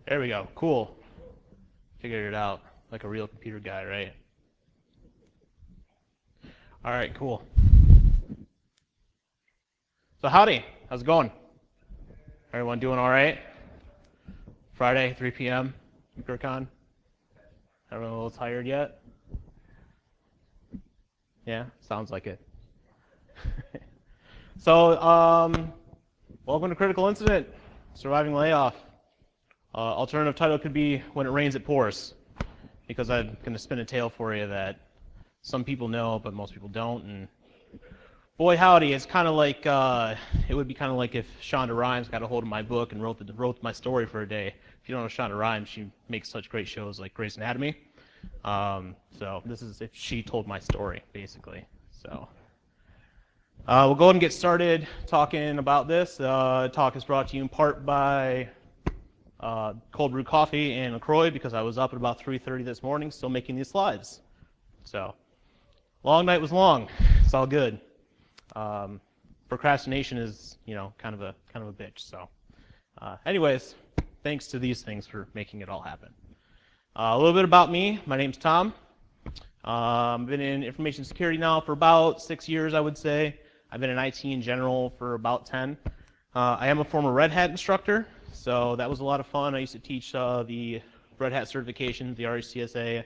There we go. Cool. Figured it out like a real computer guy, right? All right, cool. So howdy. How's it going? Everyone doing all right? Friday, 3 p.m. GrrCON. Everyone a little tired yet? Yeah, sounds like it. So, welcome to Critical Incident, Surviving Layoff. Alternative title could be When It Rains, It Pours, because I'm going to spin a tale for you that some people know, but most people don't. And boy, howdy, it's kind of like, it would be kind of like if Shonda Rhimes got a hold of my book and wrote my story for a day. If you don't know Shonda Rhimes, she makes such great shows like Grey's Anatomy. So this is if she told my story, basically. So we'll go ahead and get started talking about this. Talk is brought to you in part by cold brew coffee and LaCroix, because I was up at about 3:30 this morning still making these slides. So long night was long. It's all good. Procrastination is, kind of a bitch. So anyways, thanks to these things for making it all happen. A little bit about me. My name's Tom. I've been in information security now for about 6 years, I would say. I've been in IT in general for about 10. I am a former Red Hat instructor, so that was a lot of fun. I used to teach the Red Hat certification, the RHCSA.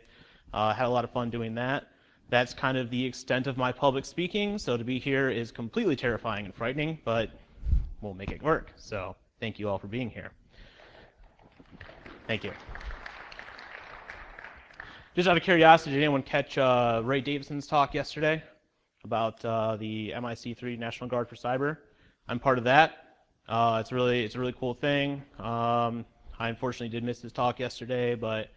Had a lot of fun doing that. That's kind of the extent of my public speaking, so to be here is completely terrifying and frightening, but we'll make it work. So thank you all for being here. Thank you. Just out of curiosity, did anyone catch Ray Davidson's talk yesterday about the MIC3 National Guard for Cyber? I'm part of that. It's a really cool thing. I unfortunately did miss his talk yesterday, but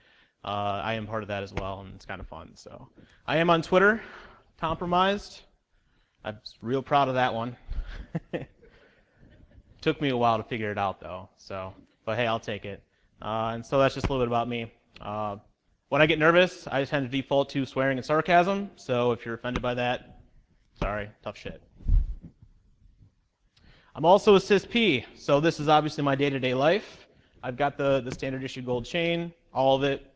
I am part of that as well, and it's kind of fun. So I am on Twitter, Compromised. I'm real proud of that one. Took me a while to figure it out though. But hey, I'll take it. And so that's just a little bit about me. When I get nervous, I tend to default to swearing and sarcasm. So if you're offended by that, sorry, tough shit. I'm also a CISP, so this is obviously my day-to-day life. I've got the standard issue gold chain, all of it.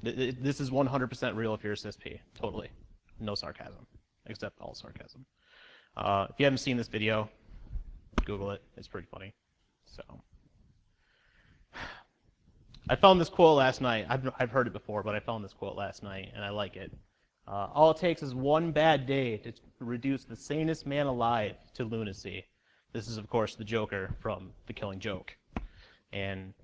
This is 100% real if you're a CISP, totally. No sarcasm, except all sarcasm. If you haven't seen this video, Google it, it's pretty funny. So, I found this quote last night. I've heard it before, but I found this quote last night, and I like it. All it takes is one bad day to reduce the sanest man alive to lunacy. This is, of course, the Joker from The Killing Joke. And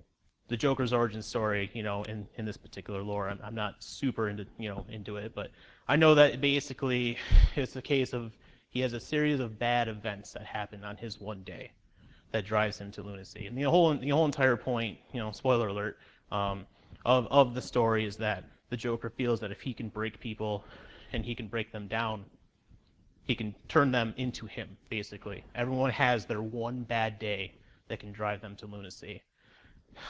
the Joker's origin story, in this particular lore, I'm not super into it, but I know that basically it's a case of he has a series of bad events that happen on his one day that drives him to lunacy. And the whole entire point, spoiler alert, of the story is that the Joker feels that if he can break people and he can break them down, he can turn them into him, basically. Everyone has their one bad day that can drive them to lunacy.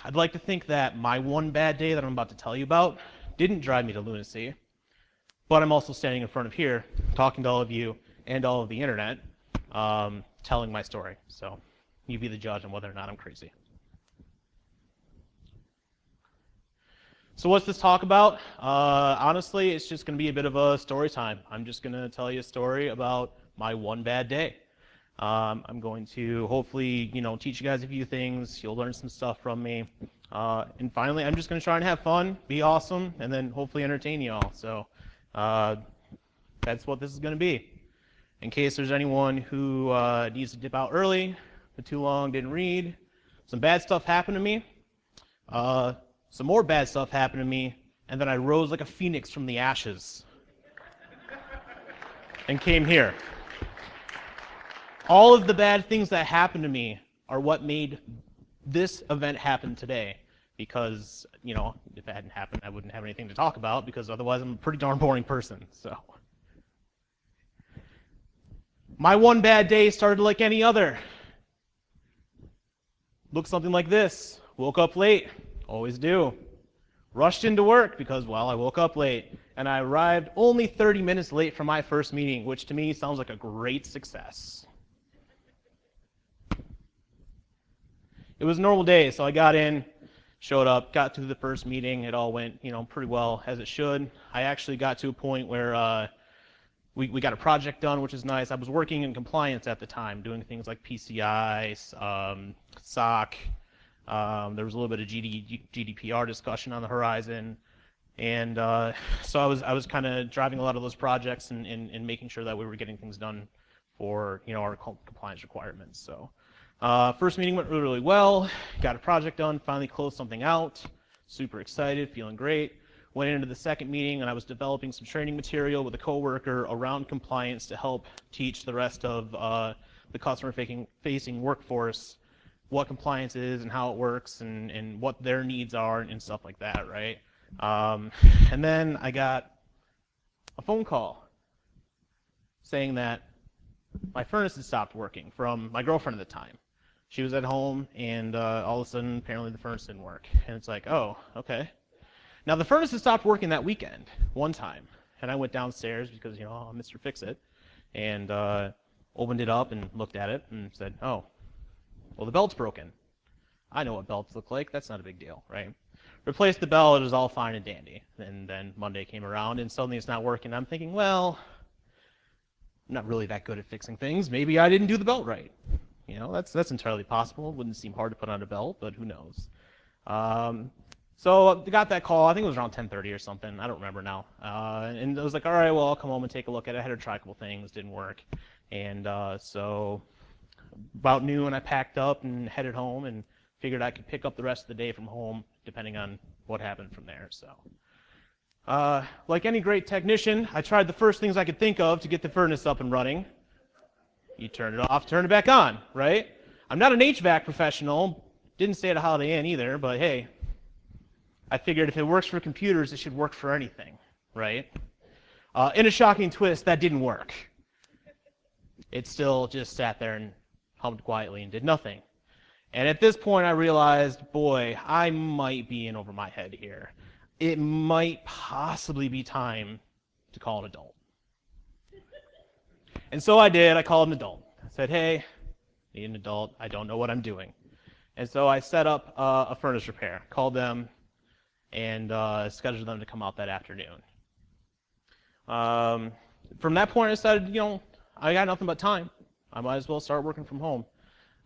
I'd like to think that my one bad day that I'm about to tell you about didn't drive me to lunacy, but I'm also standing in front of here, talking to all of you and all of the internet, telling my story. So you be the judge on whether or not I'm crazy. So what's this talk about? Honestly, it's just going to be a bit of a story time. I'm just going to tell you a story about my one bad day. I'm going to hopefully, teach you guys a few things. You'll learn some stuff from me. And finally, I'm just going to try and have fun, be awesome, and then hopefully entertain you all. So that's what this is going to be. In case there's anyone who needs to dip out early, for too long, didn't read, some bad stuff happened to me. Some more bad stuff happened to me, and then I rose like a phoenix from the ashes and came here. All of the bad things that happened to me are what made this event happen today, because, if it hadn't happened, I wouldn't have anything to talk about, because otherwise I'm a pretty darn boring person. So, my one bad day started like any other. Looked something like this. Woke up late. Always do. Rushed into work because, I woke up late, and I arrived only 30 minutes late for my first meeting, which to me sounds like a great success. It was a normal day, so I got in, Showed up, got through the first meeting. It all went, pretty well as it should. I actually got to a point where we got a project done, which is nice. I was working in compliance at the time, doing things like PCI, SOC. There was a little bit of GDPR discussion on the horizon, and so I was kind of driving a lot of those projects and making sure that we were getting things done for our compliance requirements. So first meeting went really, really well. Got a project done. Finally closed something out. Super excited, feeling great. Went into the second meeting and I was developing some training material with a coworker around compliance to help teach the rest of the customer-facing workforce what compliance is and how it works and what their needs are and stuff like that, right? And then I got a phone call saying that my furnace had stopped working from my girlfriend at the time. She was at home and all of a sudden apparently the furnace didn't work. And it's like, oh, okay. Now the furnace had stopped working that weekend, one time, and I went downstairs because, I'm Mr. Fix-It, and opened it up and looked at it and said, oh, well, the belt's broken. I know what belts look like. That's not a big deal, right? Replaced the belt. It was all fine and dandy. And then Monday came around and suddenly it's not working. I'm thinking, well, I'm not really that good at fixing things. Maybe I didn't do the belt right. That's entirely possible. It wouldn't seem hard to put on a belt, but who knows? So I got that call. I think it was around 10:30 or something. I don't remember now. And I was like, all right, well, I'll come home and take a look at it. I had to try a couple things. Didn't work. And so about noon, I packed up and headed home and figured I could pick up the rest of the day from home, depending on what happened from there. So like any great technician, I tried the first things I could think of to get the furnace up and running. You turn it off, turn it back on, right? I'm not an HVAC professional. Didn't stay at a Holiday Inn either, but hey, I figured if it works for computers, it should work for anything, right? In a shocking twist, that didn't work. It still just sat there and hummed quietly and did nothing. And at this point, I realized, boy, I might be in over my head here. It might possibly be time to call an adult. And so I did. I called an adult. I said, hey, need an adult. I don't know what I'm doing. And so I set up a furnace repair, called them, and scheduled them to come out that afternoon. From that point, I decided, I got nothing but time. I might as well start working from home.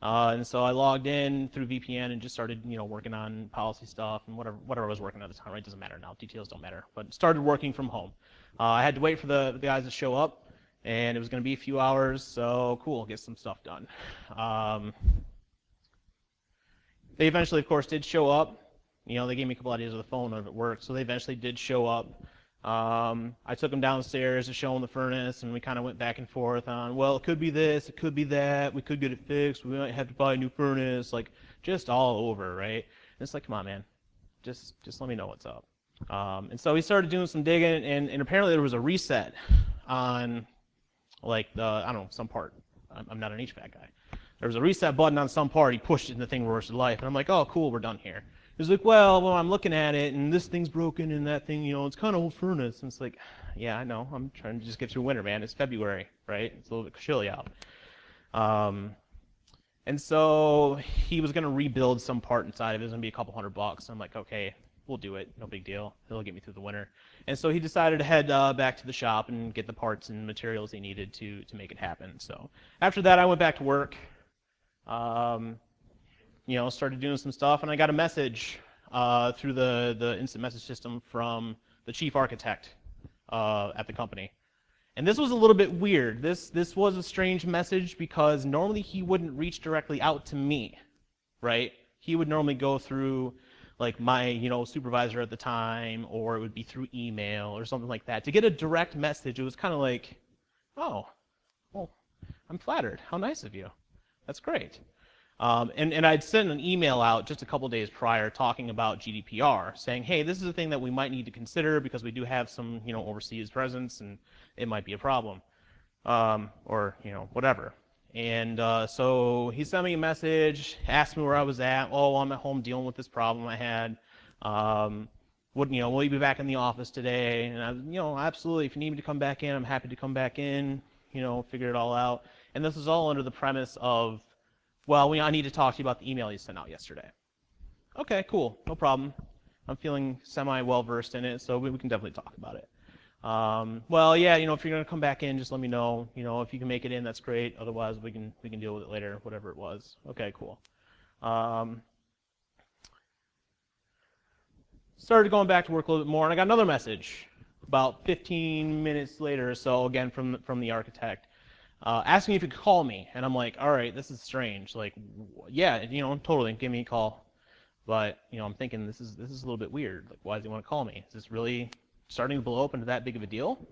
And so I logged in through VPN and just started, working on policy stuff and whatever I was working at the time. Right? It doesn't matter now. Details don't matter. But started working from home. I had to wait for the guys to show up, and it was going to be a few hours. So cool, get some stuff done. They eventually, of course, did show up. They gave me a couple ideas of the phone if it worked. So they eventually did show up. I took them downstairs to show them the furnace, and we kind of went back and forth on, well, it could be this, it could be that, we could get it fixed, we might have to buy a new furnace, like just all over, right? And it's like, come on, man, just let me know what's up. And so we started doing some digging, and apparently there was a reset on, like, some part. I'm not an HVAC guy. There was a reset button on some part. He pushed it, and the thing reversed to life. And I'm like, oh, cool, we're done here. He's like, well, I'm looking at it, and this thing's broken, and that thing, it's kind of old furnace. And it's like, yeah, I know. I'm trying to just get through winter, man. It's February, right? It's a little bit chilly out. And so he was going to rebuild some part inside of it. It was going to be a couple $100. I'm like, okay, we'll do it. No big deal. It'll get me through the winter. And so he decided to head back to the shop and get the parts and materials he needed to make it happen. So after that, I went back to work. Started doing some stuff, and I got a message through the instant message system from the chief architect at the company. And this was a little bit weird. This was a strange message because normally he wouldn't reach directly out to me, right? He would normally go through like my supervisor at the time, or it would be through email or something like that. To get a direct message, it was kind of like, oh, well, I'm flattered. How nice of you. That's great. And I'd sent an email out just a couple days prior talking about GDPR, saying, hey, this is a thing that we might need to consider because we do have some, overseas presence and it might be a problem, or, whatever. And so he sent me a message, asked me where I was at. Oh, I'm at home dealing with this problem I had. Will you be back in the office today? And I, absolutely. If you need me to come back in, I'm happy to come back in, figure it all out. And this is all under the premise of, well, I need to talk to you about the email you sent out yesterday. Okay, cool, no problem. I'm feeling semi-well-versed in it, so we can definitely talk about it. Well, yeah, if you're going to come back in, just let me know. If you can make it in, that's great. Otherwise, we can deal with it later, whatever it was. Okay, cool. Started going back to work a little bit more, and I got another message about 15 minutes later or so, again from the architect, asking if he could call me. And I'm like, all right, this is strange. Like, yeah, totally, give me a call. But I'm thinking this is a little bit weird. Like, why does he want to call me? Is this really starting to blow up into that big of a deal?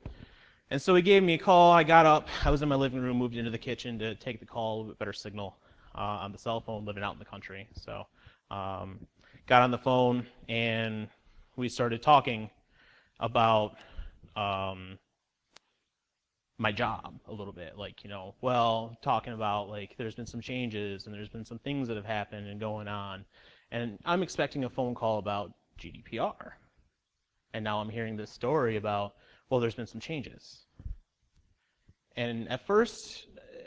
And so he gave me a call. I got up. I was in my living room, moved into the kitchen to take the call, a little bit better signal on the cell phone, living out in the country. So got on the phone, and we started talking about my job a little bit. Like, talking about, like, there's been some changes, and there's been some things that have happened and going on. And I'm expecting a phone call about GDPR. And now I'm hearing this story about, well, there's been some changes. And at first,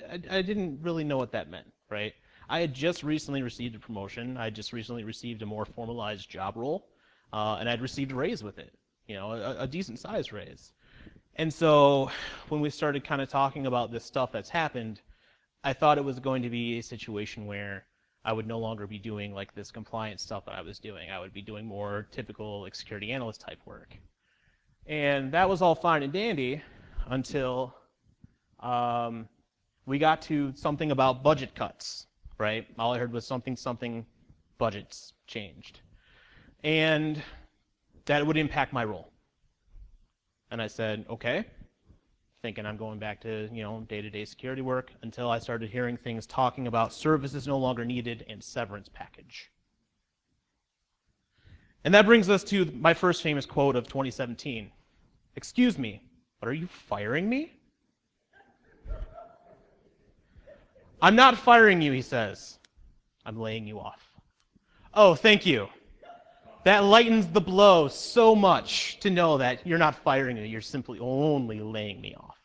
I didn't really know what that meant, right? I had just recently received a promotion. I had just recently received a more formalized job role, and I'd received a raise with it, a decent size raise. And so when we started kind of talking about this stuff that's happened, I thought it was going to be a situation where I would no longer be doing like this compliance stuff that I was doing. I would be doing more typical like security analyst type work. And that was all fine and dandy until we got to something about budget cuts, right? All I heard was something budgets changed. And that would impact my role. And I said, okay, thinking I'm going back to, day-to-day security work, until I started hearing things talking about services no longer needed and severance package. And that brings us to my first famous quote of 2017. Excuse me, but are you firing me? I'm not firing you, he says. I'm laying you off. Oh, thank you. That lightens the blow so much to know that you're not firing me, you're simply only laying me off.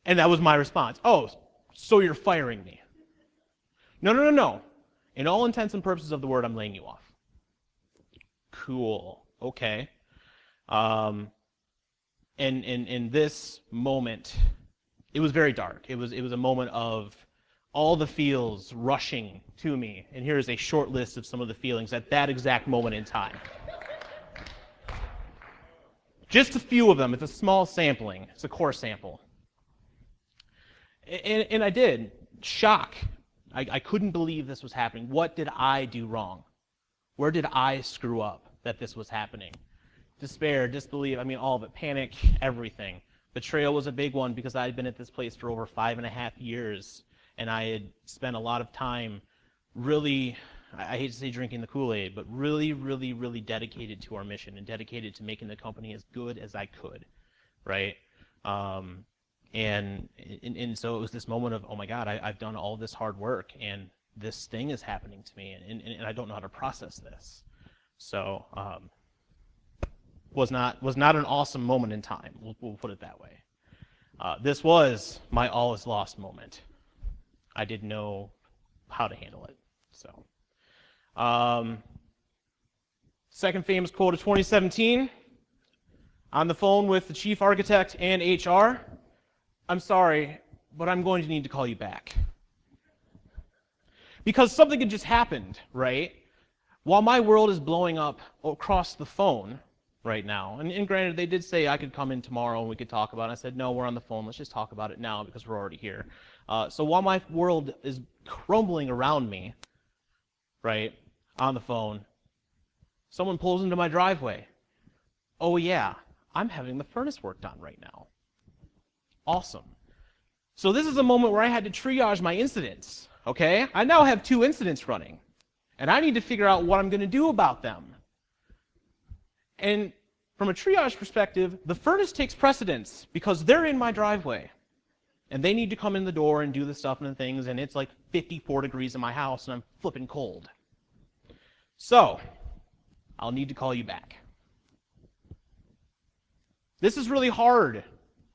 And that was my response. Oh, so you're firing me. No. In all intents and purposes of the word, I'm laying you off. Cool. Okay. And in this moment, it was very dark. It was a moment of all the feels rushing to me. And here is a short list of some of the feelings at that exact moment in time. Just a few of them. It's a small sampling. It's a core sample. And I did. Shock. I couldn't believe this was happening. What did I do wrong? Where did I screw up that this was happening? Despair, disbelief, all of it. Panic, everything. Betrayal was a big one because I had been at this place for over 5.5 years. And I had spent a lot of time really, I hate to say drinking the Kool-Aid, but really, really, really dedicated to our mission and dedicated to making the company as good as I could, right? And so it was this moment of, oh my God, I've done all this hard work and this thing is happening to me and I don't know how to process this. So was not an awesome moment in time, we'll put it that way. This was my all is lost moment. I didn't know how to handle it. So, second famous quote of 2017, on the phone with the chief architect and HR, I'm sorry, but I'm going to need to call you back. Because something had just happened, right? While my world is blowing up across the phone right now, and granted, they did say I could come in tomorrow and we could talk about it. I said, no, we're on the phone. Let's just talk about it now because we're already here. So while my world is crumbling around me, right, on the phone, someone pulls into my driveway. Oh yeah, I'm having the furnace work done right now. Awesome. So this is a moment where I had to triage my incidents, okay? I now have 2 incidents running, and I need to figure out what I'm going to do about them. And from a triage perspective, the furnace takes precedence because they're in my driveway. And they need to come in the door and do the stuff and the things, and it's like 54 degrees in my house, and I'm flipping cold. So, I'll need to call you back. This is really hard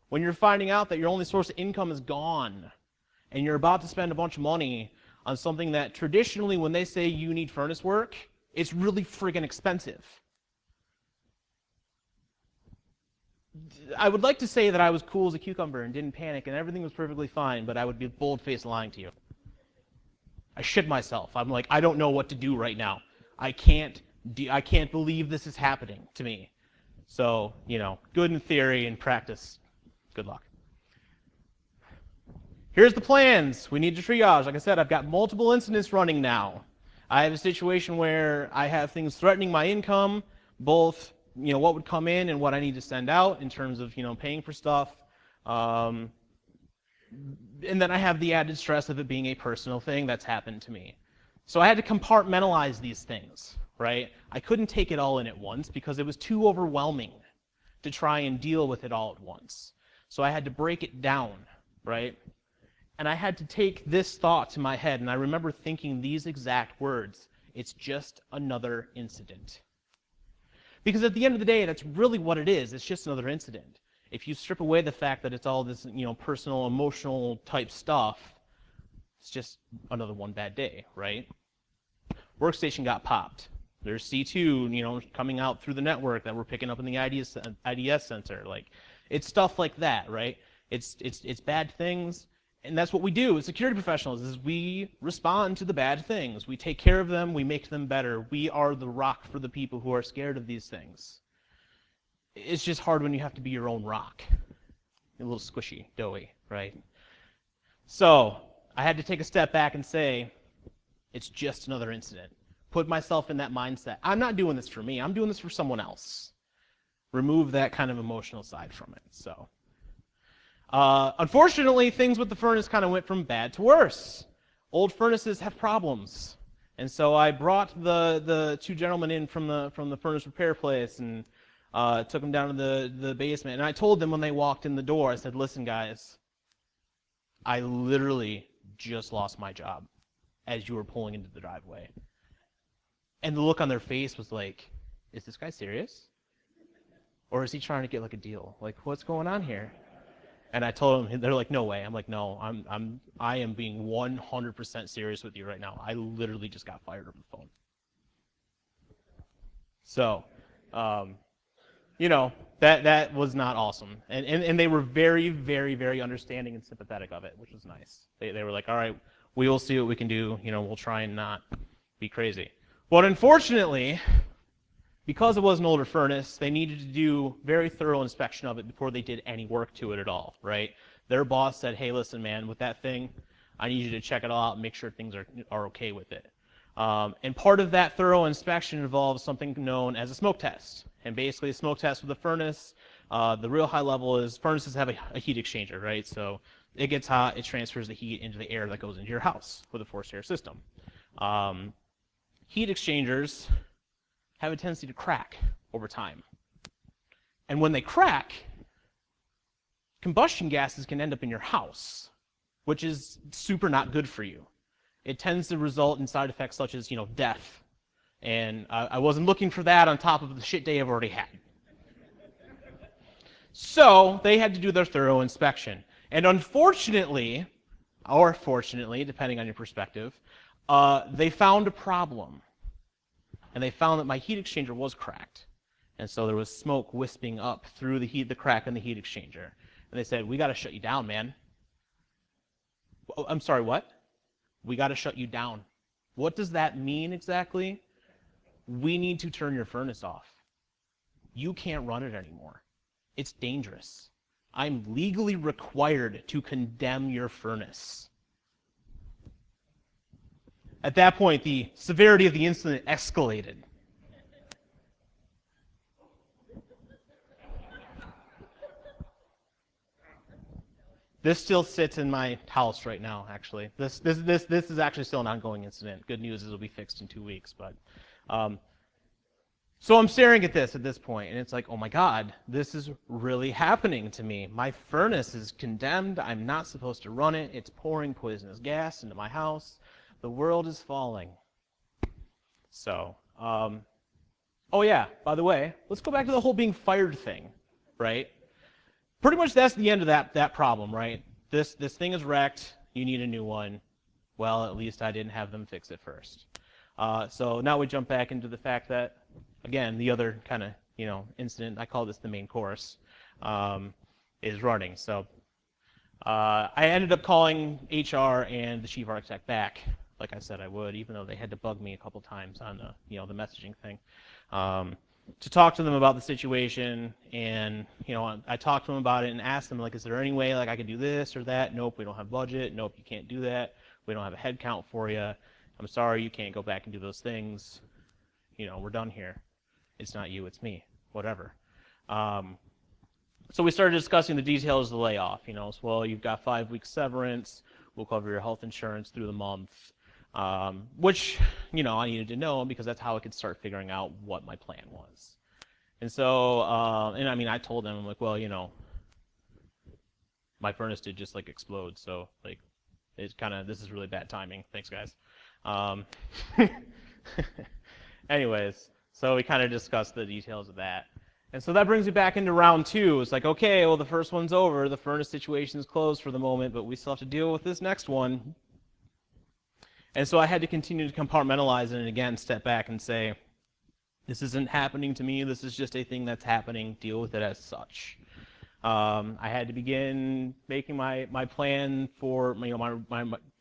when you're finding out that your only source of income is gone, and you're about to spend a bunch of money on something that traditionally when they say you need furnace work, it's really friggin' expensive. I would like to say that I was cool as a cucumber and didn't panic and everything was perfectly fine, but I would be bold-faced lying to you. I shit myself. I'm like, I don't know what to do right now. I can't believe this is happening to me. So, you know, good in theory and practice, good luck. Here's the plans. We need to triage. Like I said, I've got multiple incidents running now. I have a situation where I have things threatening my income, both, you know, what would come in and what I need to send out in terms of, you know, paying for stuff. And then I have the added stress of it being a personal thing that's happened to me. So I had to compartmentalize these things, right? I couldn't take it all in at once because it was too overwhelming to try and deal with it all at once. So I had to break it down, right? And I had to take this thought to my head, and I remember thinking these exact words: it's just another incident. Because at the end of the day, that's really what it is. It's just another incident. If you strip away the fact that it's all this, you know, personal, emotional type stuff, it's just another one bad day, right? Workstation got popped. There's C2, you know, coming out through the network that we're picking up in the IDS sensor. Like, it's stuff like that, right? It's bad things. And that's what we do as security professionals, is we respond to the bad things. We take care of them, we make them better. We are the rock for the people who are scared of these things. It's just hard when you have to be your own rock. A little squishy, doughy, right? So I had to take a step back and say, it's just another incident. Put myself in that mindset. I'm not doing this for me, I'm doing this for someone else. Remove that kind of emotional side from it. So. Unfortunately, things with the furnace kind of went from bad to worse. Old furnaces have problems, and so I brought the two gentlemen in from the furnace repair place and took them down to the basement. And I told them when they walked in the door, I said, "Listen, guys, I literally just lost my job as you were pulling into the driveway." And the look on their face was like, "Is this guy serious, or is he trying to get like a deal? Like, what's going on here?" And I told them, they're like, "No way." I'm like, "No, I am being 100% serious with you right now. I literally just got fired over the phone." So, you know, that was not awesome. And they were very, very, very understanding and sympathetic of it, which was nice. They were like, "All right, we will see what we can do. You know, we'll try and not be crazy." But unfortunately, because it was an older furnace, they needed to do very thorough inspection of it before they did any work to it at all, right? Their boss said, "Hey, listen, man, with that thing, I need you to check it all out and make sure things are okay with it." And part of that thorough inspection involves something known as a smoke test. And basically, a smoke test with a furnace, the real high level is furnaces have a heat exchanger, right? So it gets hot, it transfers the heat into the air that goes into your house with a forced air system. Heat exchangers have a tendency to crack over time. And when they crack, combustion gases can end up in your house, which is super not good for you. It tends to result in side effects such as, you know, death. And I wasn't looking for that on top of the shit day I've already had. So they had to do their thorough inspection. And unfortunately, or fortunately, depending on your perspective, they found a problem. And they found that my heat exchanger was cracked. And so there was smoke wisping up through the crack in the heat exchanger. And they said, "We got to shut you down, man." Oh, I'm sorry, what? "We got to shut you down." What does that mean exactly? "We need to turn your furnace off. You can't run it anymore. It's dangerous. I'm legally required to condemn your furnace." At that point, the severity of the incident escalated. This still sits in my house right now, actually. This is actually still an ongoing incident. Good news is it'll be fixed in 2 weeks. But so I'm staring at this point, and it's like, oh my God, this is really happening to me. My furnace is condemned. I'm not supposed to run it. It's pouring poisonous gas into my house. The world is falling. So, oh yeah, by the way, let's go back to the whole being fired thing, right? Pretty much that's the end of that problem, right? This thing is wrecked, you need a new one. Well, at least I didn't have them fix it first. So now we jump back into the fact that, again, the other kind of, incident, I call this the main course, is running. So I ended up calling HR and the chief architect back, like I said I would, even though they had to bug me a couple times on the messaging thing, to talk to them about the situation. And I talked to them about it and asked them, like, is there any way like I could do this or that? Nope, we don't have budget. Nope, you can't do that. We don't have a head count for you. I'm sorry, you can't go back and do those things. We're done here. It's not you, it's me. Whatever. So we started discussing the details of the layoff. So, well, you've got 5 weeks severance. We'll cover your health insurance through the month, which, I needed to know because that's how I could start figuring out what my plan was. And so, I told them, I'm like, well, my furnace did just like explode. So like, this is really bad timing. Thanks, guys. Anyways, so we kind of discussed the details of that. And so that brings me back into round 2. It's like, okay, well, the first one's over. The furnace situation is closed for the moment, but we still have to deal with this next one. And so I had to continue to compartmentalize it and, again, step back and say, this isn't happening to me. This is just a thing that's happening. Deal with it as such. I had to begin making my plan for,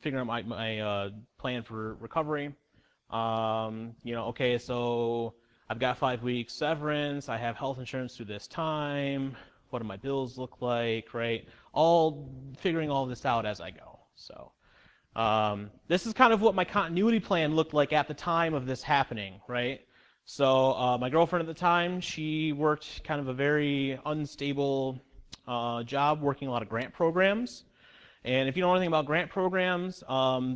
figuring out my plan for recovery. Okay, so I've got 5 weeks severance. I have health insurance through this time. What do my bills look like, right? All figuring all this out as I go. So this is kind of what my continuity plan looked like at the time of this happening, right? So my girlfriend at the time, she worked kind of a very unstable job, working a lot of grant programs. And if you know anything about grant programs,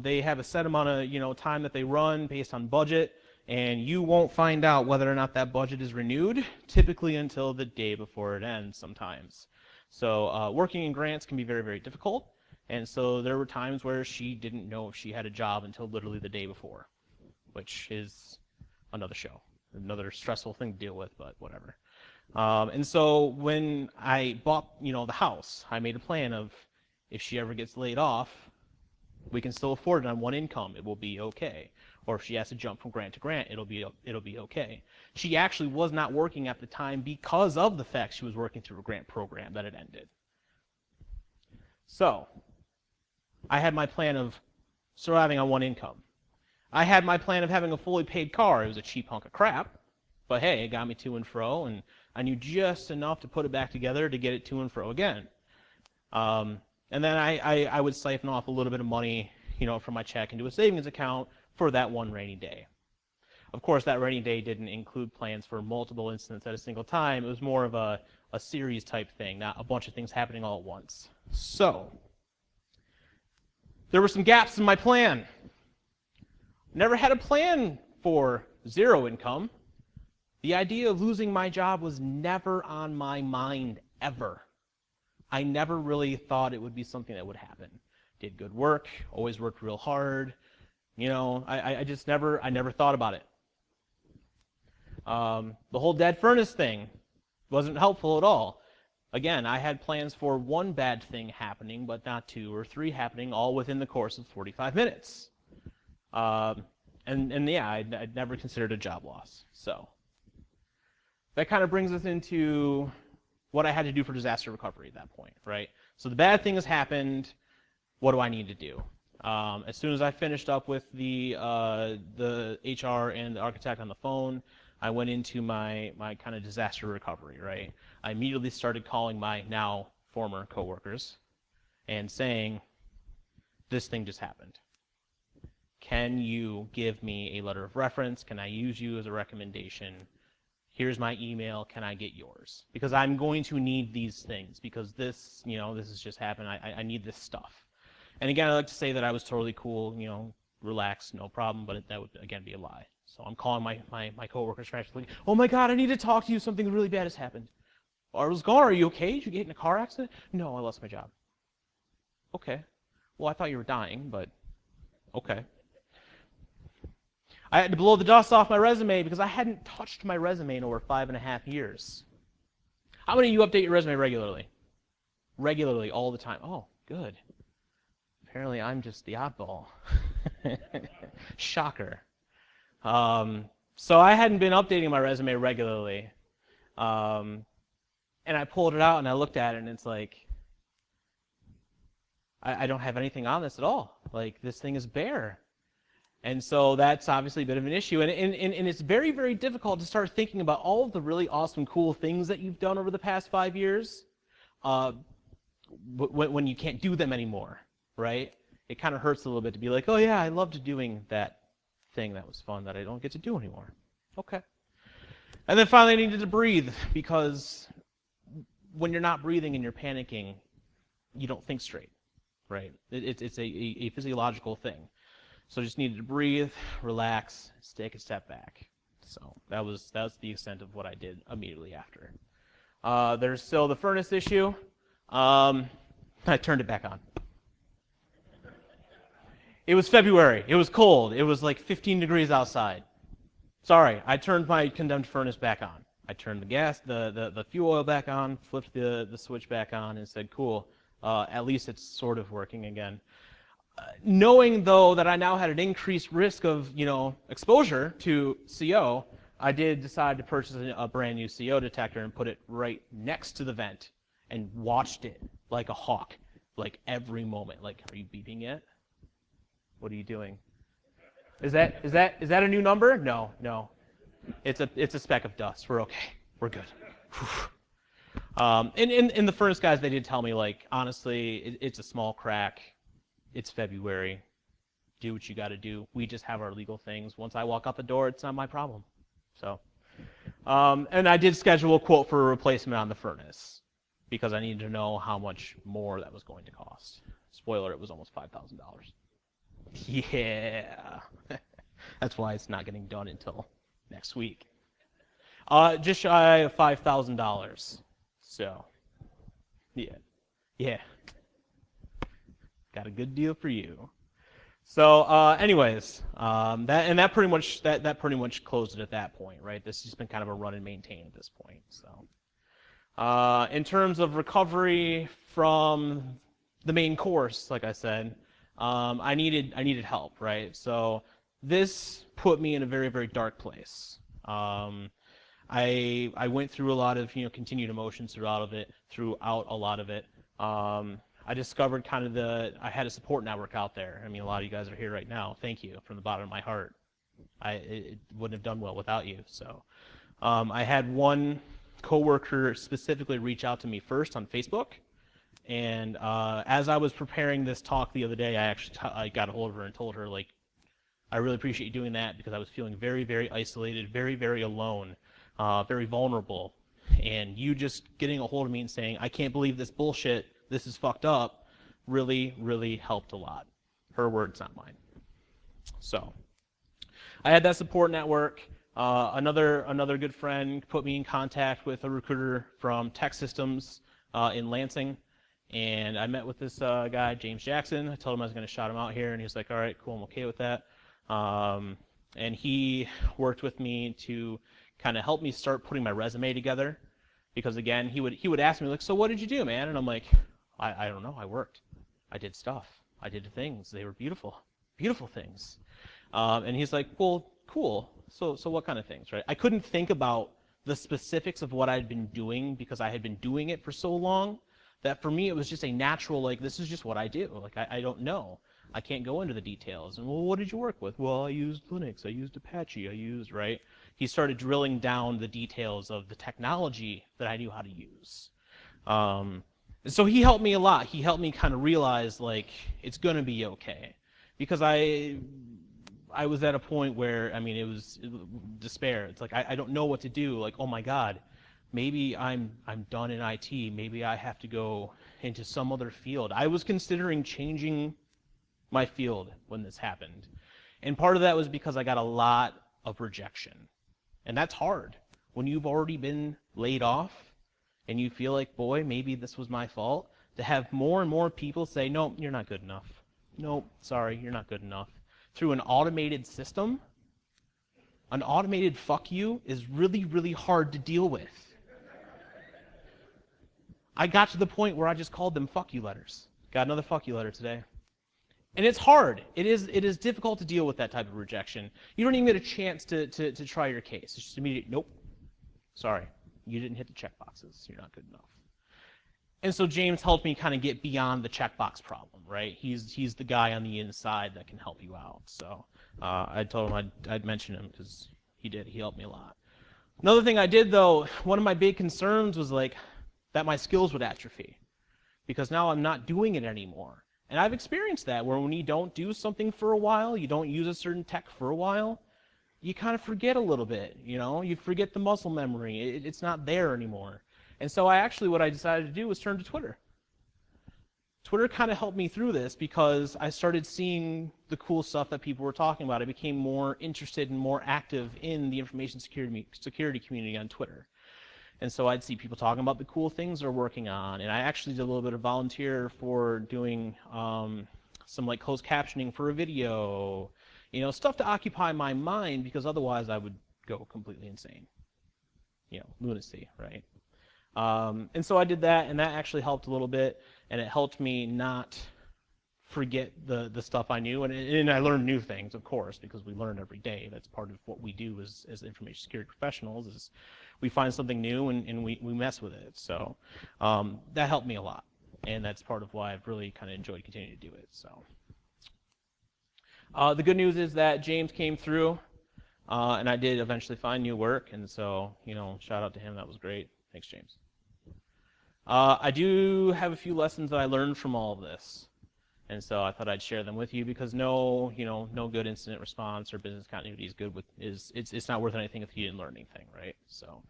they have a set amount of time that they run based on budget, and you won't find out whether or not that budget is renewed, typically until the day before it ends sometimes. So working in grants can be very, very difficult, and so there were times where she didn't know if she had a job until literally the day before, which is another show, another stressful thing to deal with, but whatever. And so when I bought the house, I made a plan of, if she ever gets laid off, we can still afford it on one income. It will be okay. Or if she has to jump from grant to grant, it'll be okay. She actually was not working at the time because of the fact she was working through a grant program that had ended. So I had my plan of surviving on one income. I had my plan of having a fully paid car. It was a cheap hunk of crap, but hey, it got me to and fro, and I knew just enough to put it back together to get it to and fro again. And then I would siphon off a little bit of money, from my check into a savings account for that one rainy day. Of course, that rainy day didn't include plans for multiple incidents at a single time. It was more of a series type thing, not a bunch of things happening all at once. So there were some gaps in my plan. Never had a plan for zero income. The idea of losing my job was never on my mind, ever. I never really thought it would be something that would happen. Did good work, always worked real hard. I never thought about it. The whole dead furnace thing wasn't helpful at all. Again, I had plans for one bad thing happening, but not 2 or 3 happening, all within the course of 45 minutes. I'd never considered a job loss. So that kind of brings us into what I had to do for disaster recovery at that point, right? So the bad thing has happened. What do I need to do? As soon as I finished up with the HR and the architect on the phone, I went into my kind of disaster recovery, right? I immediately started calling my now former coworkers and saying, this thing just happened. Can you give me a letter of reference? Can I use you as a recommendation? Here's my email, can I get yours? Because I'm going to need these things, because this has just happened. I need this stuff. And again, I like to say that I was totally cool, relaxed, no problem, but that would, again, be a lie. So I'm calling my coworkers frantically, oh my God, I need to talk to you, something really bad has happened. I was gone, are you okay? Did you get in a car accident? No, I lost my job. Okay. Well, I thought you were dying, but okay. I had to blow the dust off my resume because I hadn't touched my resume in over 5.5 years. How many of you update your resume regularly? Regularly, all the time. Oh, good. Apparently I'm just the oddball. Shocker. So I hadn't been updating my resume regularly. And I pulled it out and I looked at it and it's like, I don't have anything on this at all. Like, this thing is bare. And so that's obviously a bit of an issue. And it's very, very difficult to start thinking about all of the really awesome, cool things that you've done over the past 5 years when you can't do them anymore, right? It kind of hurts a little bit to be like, oh yeah, I loved doing that thing that was fun that I don't get to do anymore. Okay. And then finally I needed to breathe, because when you're not breathing and you're panicking, you don't think straight, right? It's a physiological thing. So I just needed to breathe, relax, take a step back. So that was the extent of what I did immediately after. There's still the furnace issue. I turned it back on. It was February. It was cold. It was like 15 degrees outside. Sorry, I turned my condemned furnace back on. I turned the gas, the fuel oil back on, flipped the switch back on, and said, cool, at least it's sort of working again. Knowing, though, that I now had an increased risk of, exposure to CO, I did decide to purchase a brand new CO detector and put it right next to the vent and watched it like a hawk, like every moment. Like, are you beeping yet? What are you doing? Is that a new number? No. It's a speck of dust. We're okay. We're good. In the furnace guys, they did tell me, like, honestly, it's a small crack. It's February. Do what you got to do. We just have our legal things. Once I walk out the door, it's not my problem. So, and I did schedule a quote for a replacement on the furnace because I needed to know how much more that was going to cost. Spoiler, it was almost $5,000. Yeah. That's why it's not getting done until next week. Just shy of $5,000. So, yeah. Got a good deal for you. So, anyways, that pretty much closed it at that point, right? This has just been kind of a run and maintain at this point. So, in terms of recovery from the main course, like I said, I needed help, right? So this put me in a very, very dark place. I went through a lot of continued emotions throughout a lot of it. I discovered I had a support network out there. I mean, a lot of you guys are here right now. Thank you from the bottom of my heart. It wouldn't have done well without you. So I had one coworker specifically reach out to me first on Facebook. And as I was preparing this talk the other day, I got a hold of her and told her, like, I really appreciate you doing that because I was feeling very, very isolated, very, very alone, very vulnerable. And you just getting a hold of me and saying, I can't believe this bullshit, this is fucked up, really, really helped a lot. Her words, not mine. So I had that support network. Another good friend put me in contact with a recruiter from Tech Systems in Lansing. And I met with this guy, James Jackson. I told him I was going to shout him out here, and he was like, all right, cool, I'm okay with that. And he worked with me to kind of help me start putting my resume together. Because again, he would ask me, like, so what did you do, man? And I'm like, I don't know, I worked. I did stuff. I did things. They were beautiful, beautiful things. And he's like, well, cool. So what kind of things, right? I couldn't think about the specifics of what I'd been doing because I had been doing it for so long that for me it was just a natural, like, this is just what I do. Like, I don't know. I can't go into the details. And, well, what did you work with? Well, I used Linux. I used Apache. Right? He started drilling down the details of the technology that I knew how to use. So he helped me a lot. He helped me kind of realize, like, it's going to be okay. Because I was at a point where, I mean, it was despair. It's like, I don't know what to do. Like, oh my God, maybe I'm done in IT. Maybe I have to go into some other field. I was considering changing my field when this happened. And part of that was because I got a lot of rejection. And that's hard. When you've already been laid off and you feel like, boy, maybe this was my fault, to have more and more people say, no, you're not good enough. No, sorry, you're not good enough. Through an automated system, an automated fuck you is really, really hard to deal with. I got to the point where I just called them fuck you letters. Got another fuck you letter today. And it's hard. It is difficult to deal with that type of rejection. You don't even get a chance to try your case. It's just immediate, nope, sorry, you didn't hit the checkboxes. You're not good enough. And so James helped me kind of get beyond the checkbox problem, right? He's the guy on the inside that can help you out. So I told him I'd mention him because he did. He helped me a lot. Another thing I did, though, one of my big concerns was like that my skills would atrophy because now I'm not doing it anymore. And I've experienced that where when you don't do something for a while, you don't use a certain tech for a while, you kind of forget a little bit, you know? You forget the muscle memory. It's not there anymore. And so what I decided to do was turn to Twitter. Twitter kind of helped me through this because I started seeing the cool stuff that people were talking about. I became more interested and more active in the information security community on Twitter. And so I'd see people talking about the cool things they're working on. And I actually did a little bit of volunteer for doing some like closed captioning for a video, you know, stuff to occupy my mind because otherwise I would go completely insane. You know, lunacy, right? And so I did that, and that actually helped a little bit, and it helped me not forget the stuff I knew, and I learned new things, of course, because we learn every day. That's part of what we do as information security professionals, is we find something new and we mess with it. So that helped me a lot, and that's part of why I've really kind of enjoyed continuing to do it. So the good news is that James came through, and I did eventually find new work, and so, you know, shout out to him. That was great. Thanks, James. I do have a few lessons that I learned from all of this, and so I thought I'd share them with you because no good incident response or business continuity is good with it's not worth anything if you didn't learn anything, right? So,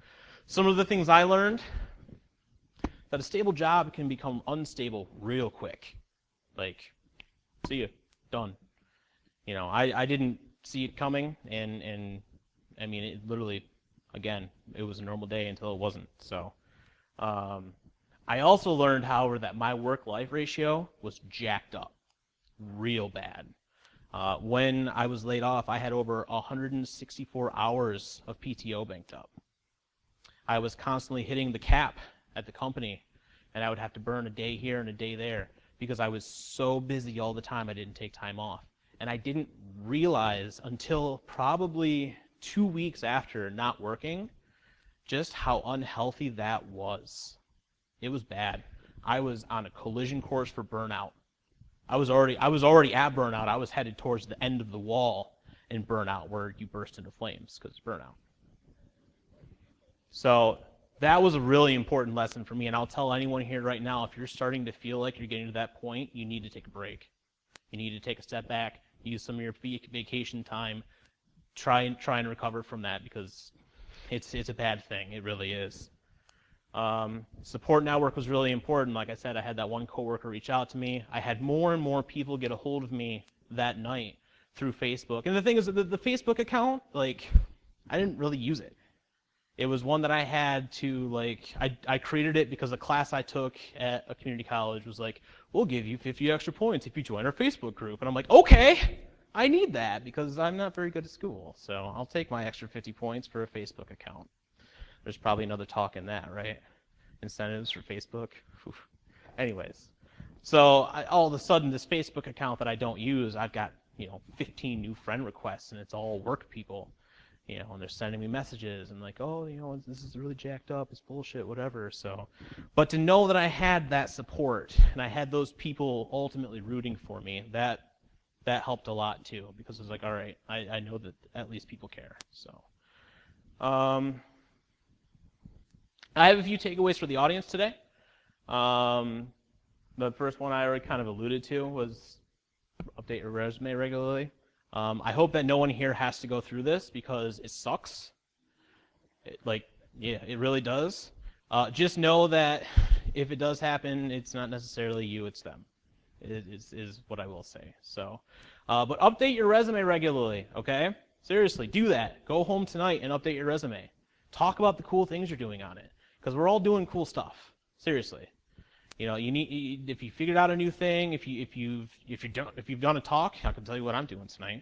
some of the things I learned: that a stable job can become unstable real quick. Like, see you, done. You know, I didn't see it coming, and I mean, it literally, again, it was a normal day until it wasn't. So. I also learned, however, that my work-life ratio was jacked up real bad. When I was laid off, I had over 164 hours of PTO banked up. I was constantly hitting the cap at the company, and I would have to burn a day here and a day there because I was so busy all the time I didn't take time off. And I didn't realize until probably 2 weeks after not working just how unhealthy that was. It was bad. I was on a collision course for burnout. I was already at burnout. I was headed towards the end of the wall in burnout where you burst into flames because it's burnout. So that was a really important lesson for me, and I'll tell anyone here right now, if you're starting to feel like you're getting to that point, you need to take a break. You need to take a step back, use some of your vacation time, try and recover from that because it's a bad thing. It really is. Support network was really important. Like I said, I had that one coworker reach out to me. I had more and more people get a hold of me that night through Facebook. And the thing is, the Facebook account, like, I didn't really use it. It was one that I had to, like, I created it because a class I took at a community college was like, we'll give you 50 extra points if you join our Facebook group. And I'm like, okay, I need that because I'm not very good at school. So I'll take my extra 50 points for a Facebook account. There's probably another talk in that, right? Incentives for Facebook. Oof. Anyways, so all of a sudden, this Facebook account that I don't use, I've got 15 new friend requests, and it's all work people, and they're sending me messages and like, oh, this is really jacked up, it's bullshit, whatever. So, but to know that I had that support and I had those people ultimately rooting for me, that helped a lot too, because it was like, all right, I know that at least people care. So. I have a few takeaways for the audience today. The first one I already kind of alluded to was update your resume regularly. I hope that no one here has to go through this because it sucks. It really does. Just know that if it does happen, it's not necessarily you, it's them. Is what I will say. So, but update your resume regularly, okay? Seriously, do that. Go home tonight and update your resume. Talk about the cool things you're doing on it. Because we're all doing cool stuff. Seriously, if you figured out a new thing, if you've done a talk, I can tell you what I'm doing tonight.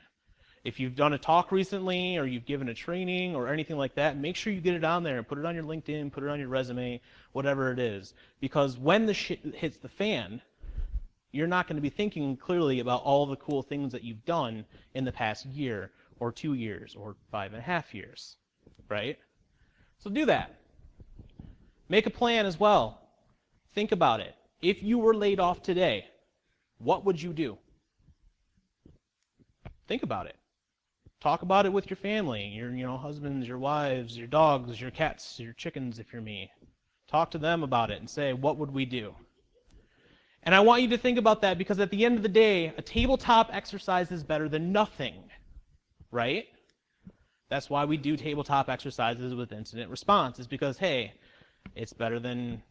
If you've done a talk recently, or you've given a training, or anything like that, make sure you get it on there and put it on your LinkedIn, put it on your resume, whatever it is. Because when the shit hits the fan, you're not going to be thinking clearly about all the cool things that you've done in the past year or 2 years or 5.5 years, right? So do that. Make a plan as well. Think about it. If you were laid off today, what would you do? Think about it. Talk about it with your family, your husbands, your wives, your dogs, your cats, your chickens if you're me. Talk to them about it and say, what would we do? And I want you to think about that because at the end of the day, a tabletop exercise is better than nothing, right? That's why we do tabletop exercises with incident response, is because, hey, it's better than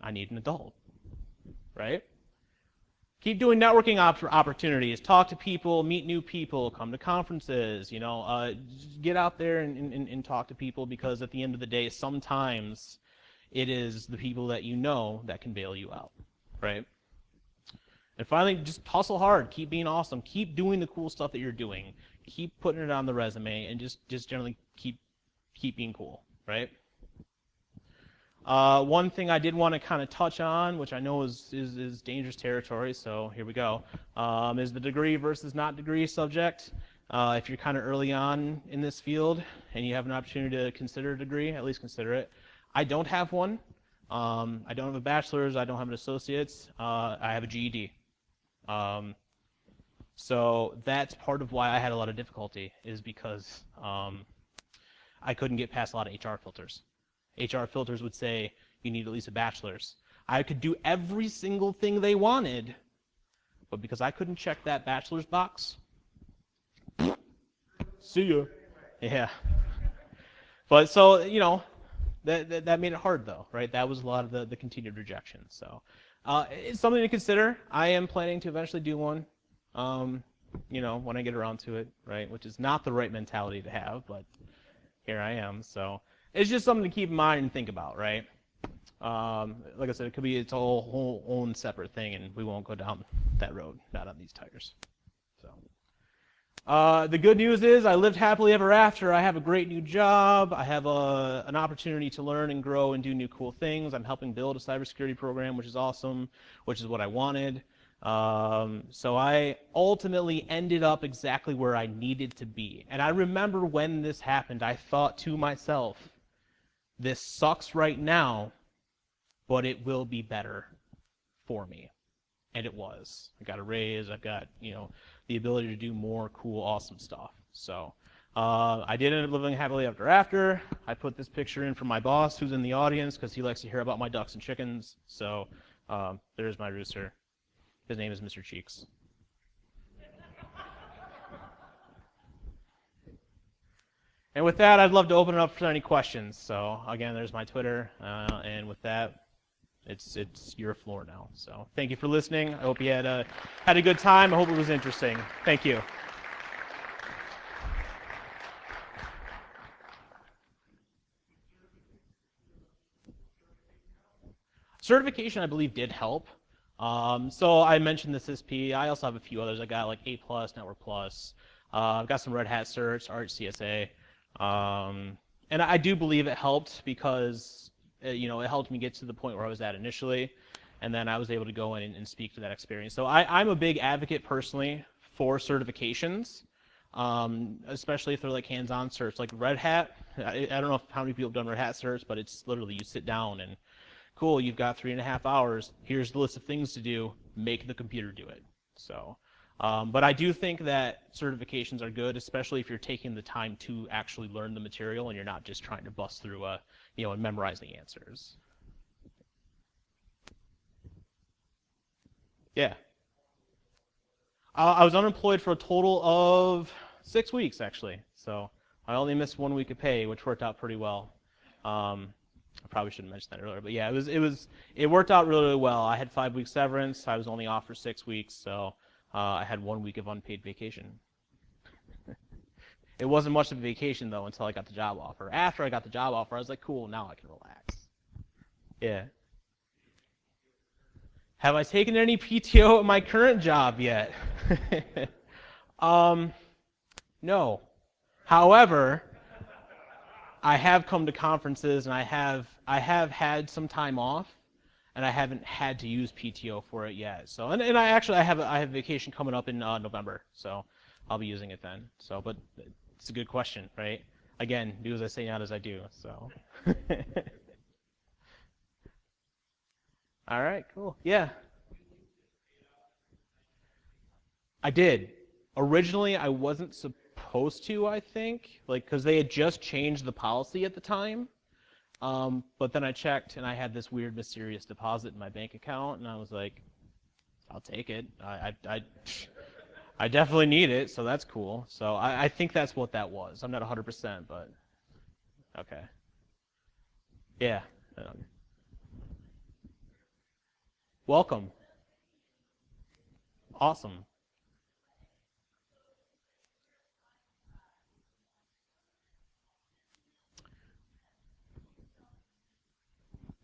I need an adult, right? Keep doing networking opportunities. Talk to people, meet new people, come to conferences, get out there and talk to people because at the end of the day, sometimes it is the people that you know that can bail you out, right? And finally, just hustle hard. Keep being awesome. Keep doing the cool stuff that you're doing. Keep putting it on the resume and just generally keep being cool, right? One thing I did want to kind of touch on, which I know is dangerous territory, so here we go, is the degree versus not degree subject. If you're kind of early on in this field and you have an opportunity to consider a degree, at least consider it. I don't have one. I don't have a bachelor's. I don't have an associate's. I have a GED. So that's part of why I had a lot of difficulty, is because I couldn't get past a lot of HR filters. HR filters would say, you need at least a bachelor's. I could do every single thing they wanted, but because I couldn't check that bachelor's box, see ya. Yeah. But so, that made it hard though, right? That was a lot of the continued rejection. So it's something to consider. I am planning to eventually do one, when I get around to it, right? Which is not the right mentality to have, but here I am. So it's just something to keep in mind and think about, right? Like I said, it could be its whole own separate thing, and we won't go down that road, not on these tires. So the good news is I lived happily ever after. I have a great new job. I have an opportunity to learn and grow and do new cool things. I'm helping build a cybersecurity program, which is awesome, which is what I wanted. So I ultimately ended up exactly where I needed to be. And I remember when this happened, I thought to myself, this sucks right now, but it will be better for me. And it was. I got a raise. I've got, the ability to do more cool, awesome stuff. So I did end up living happily ever after. I put this picture in for my boss, who's in the audience, because he likes to hear about my ducks and chickens. So there's my rooster. His name is Mr. Cheeks. And with that, I'd love to open it up for any questions. So again, there's my Twitter, and with that, it's your floor now. So thank you for listening. I hope you had a good time. I hope it was interesting. Thank you. Certification, I believe, did help. So I mentioned the CISP. I also have a few others. I got like A+, Network Plus. I've got some Red Hat certs, Arch CSA. And I do believe it helped because it helped me get to the point where I was at initially, and then I was able to go in and speak to that experience. So I'm a big advocate personally for certifications, especially if they're like hands-on certs. Like Red Hat, I don't know how many people have done Red Hat certs, but it's literally you sit down and cool, you've got 3.5 hours. Here's the list of things to do. Make the computer do it. So, but I do think that certifications are good, especially if you're taking the time to actually learn the material and you're not just trying to bust through and memorize the answers. Yeah. I was unemployed for a total of 6 weeks, actually. So I only missed 1 week of pay, which worked out pretty well. I probably should have mentioned that earlier, but yeah, it worked out really, really well. I had 5 weeks severance. I was only off for 6 weeks, so I had 1 week of unpaid vacation. It wasn't much of a vacation though until I got the job offer. After I got the job offer, I was like, cool, now I can relax. Yeah. Have I taken any PTO at my current job yet? No. However, I have come to conferences and I have had some time off. and I haven't had to use PTO for it yet. So, and I have vacation coming up in November, so I'll be using it then. So, but it's a good question, right? Again, do as I say, not as I do. So. All right, cool. Yeah. I did. Originally, I wasn't supposed to, I think, like, because they had just changed the policy at the time. But then I checked, and I had this weird, mysterious deposit in my bank account, and I was like, I'll take it. I definitely need it, so that's cool. So I think that's what that was. I'm not 100%, but okay. Yeah. Welcome. Awesome.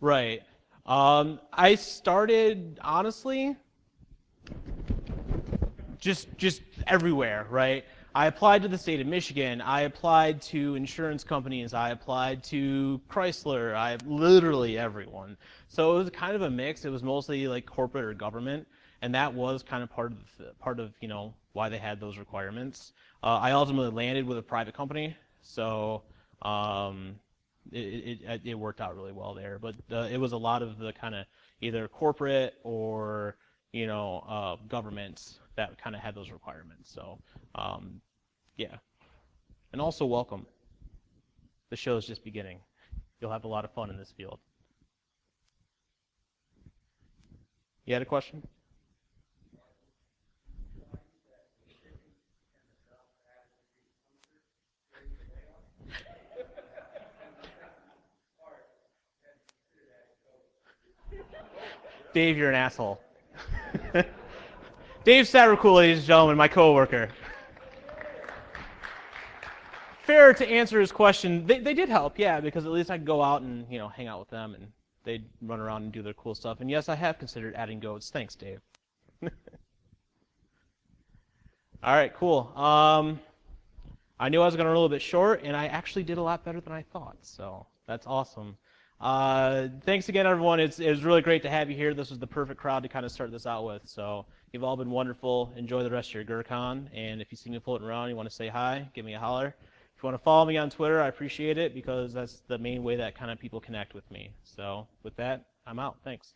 Right. I started honestly just everywhere, right? I applied to the state of Michigan. I applied to insurance companies. I applied to Chrysler. I literally everyone. So it was kind of a mix. It was mostly like corporate or government, and that was kind of part of why they had those requirements. I ultimately landed with a private company, so it worked out really well there. But it was a lot of the kind of either corporate or governments that kind of had those requirements. So yeah, and also welcome. The show is just beginning. You'll have a lot of fun in this field. You had a question? Dave, you're an asshole. Dave Savercool, ladies and gentlemen, my coworker. Fair to answer his question, they did help, yeah, because at least I could go out and hang out with them, and they'd run around and do their cool stuff. And yes, I have considered adding goats. Thanks, Dave. All right, cool. I knew I was going to run a little bit short, and I actually did a lot better than I thought, so that's awesome. Thanks again, everyone. It was really great to have you here. This was the perfect crowd to kind of start this out with, so you've all been wonderful. Enjoy the rest of your GrrCON, and if you see me floating around and you want to say hi, give me a holler. If you want to follow me on Twitter, I appreciate it, because that's the main way that kind of people connect with me. So with that, I'm out. Thanks.